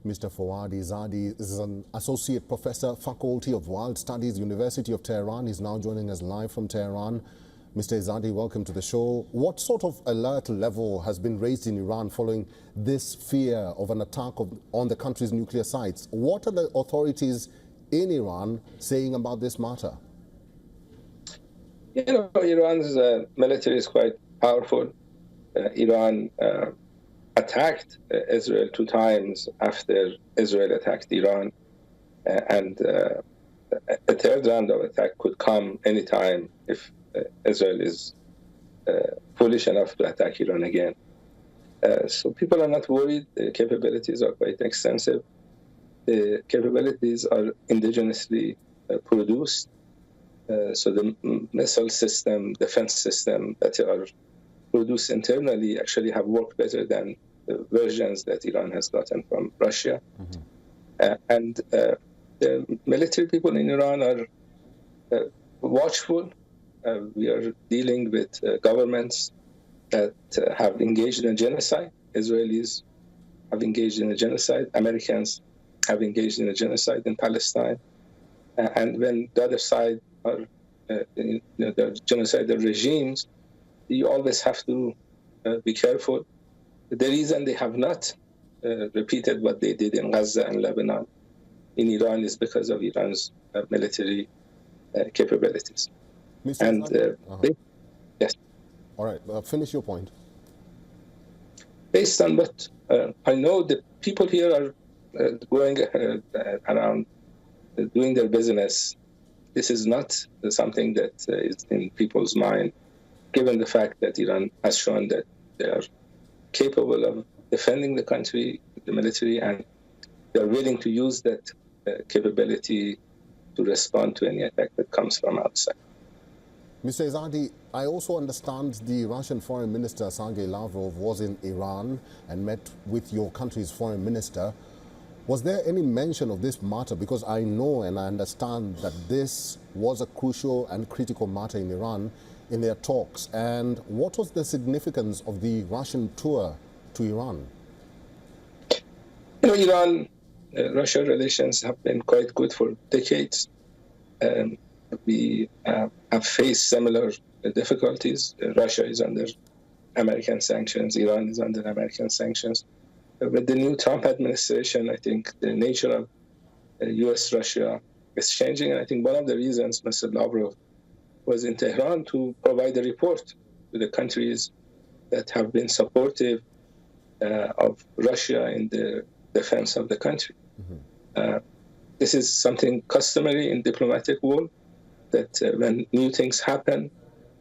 Mr. Fawad Izadi is an associate professor, Faculty of World Studies, University of Tehran. He's now joining us live from Tehran. Mr. Izadi, welcome to the show. What sort of alert level has been raised in Iran following this fear of an attack on the country's nuclear sites? What are the authorities in Iran saying about this matter? You know, Iran's military is quite powerful. Iran attacked Israel 2 times after Israel attacked Iran. And a 3rd round of attack could come anytime if Israel is foolish enough to attack Iran again. So people are not worried. The capabilities are quite extensive. The capabilities are indigenously produced. So the missile system, defense system that are produced internally actually have worked better than the versions that Iran has gotten from Russia. And the military people in Iran are watchful. We are dealing with governments that have engaged in a genocide. Israelis have engaged in a genocide. Americans have engaged in a genocide in Palestine. And when the other side are the genocidal regimes, you always have to be careful. The reason they have not repeated what they did in Gaza and Lebanon in Iran is because of Iran's military capabilities. Mr. Yes. All right, finish your point. Based on what I know, the people here are going around doing their business. This is not something that is in people's mind, given the fact that Iran has shown that they are capable of defending the country, the military, and they are willing to use that capability to respond to any attack that comes from outside. Mr. Izadi, I also understand the Russian Foreign Minister, Sergei Lavrov, was in Iran and met with your country's foreign minister. Was there any mention of this matter? Because I know and I understand that this was a crucial and critical matter in Iran in their talks. And what was the significance of the Russian tour to Iran? You know, Iran-Russia relations have been quite good for decades. We have faced similar difficulties. Russia is under American sanctions. Iran is under American sanctions. With the new Trump administration, I think the nature of U.S.-Russia is changing. And I think one of the reasons Mr. Lavrov was in Tehran to provide a report to the countries that have been supportive of Russia in the defense of the country. This is something customary in diplomatic world, that when new things happen,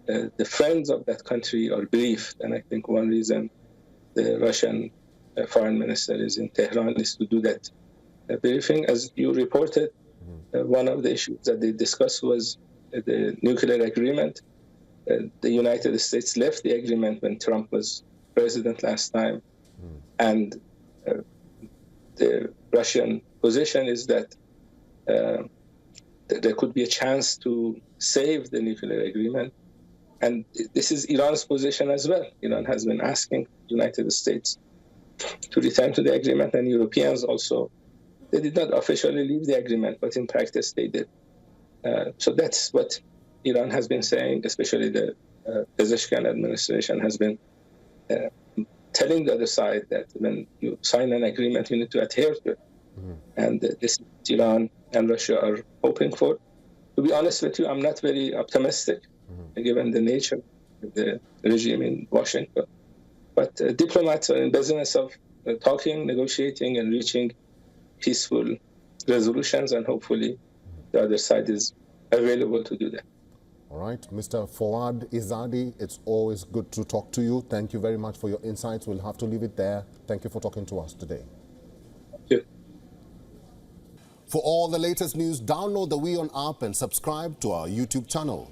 the friends of that country are briefed. And I think one reason the Russian foreign minister is in Tehran is to do that briefing. As you reported, one of the issues that they discussed was the nuclear agreement. The United States left the agreement when Trump was president last time. And the Russian position is that there could be a chance to save the nuclear agreement. And this is Iran's position as well. Iran has been asking the United States to return to the agreement, and Europeans also. They did not officially leave the agreement, but in practice they did. So that's what Iran has been saying, especially the Pezeshkian administration has been telling the other side that when you sign an agreement, you need to adhere to it. And this is what Iran and Russia are hoping for. To be honest with you, I'm not very optimistic, given the nature of the regime in Washington. But diplomats are in business of talking, negotiating, and reaching peaceful resolutions, and hopefully the other side is available to do that. All right, Mr. Fawad Izadi, it's always good to talk to you. Thank you very much for your insights. We'll have to leave it there. Thank you for talking to us today. Thank you. For all the latest news, download the WION app and subscribe to our YouTube channel.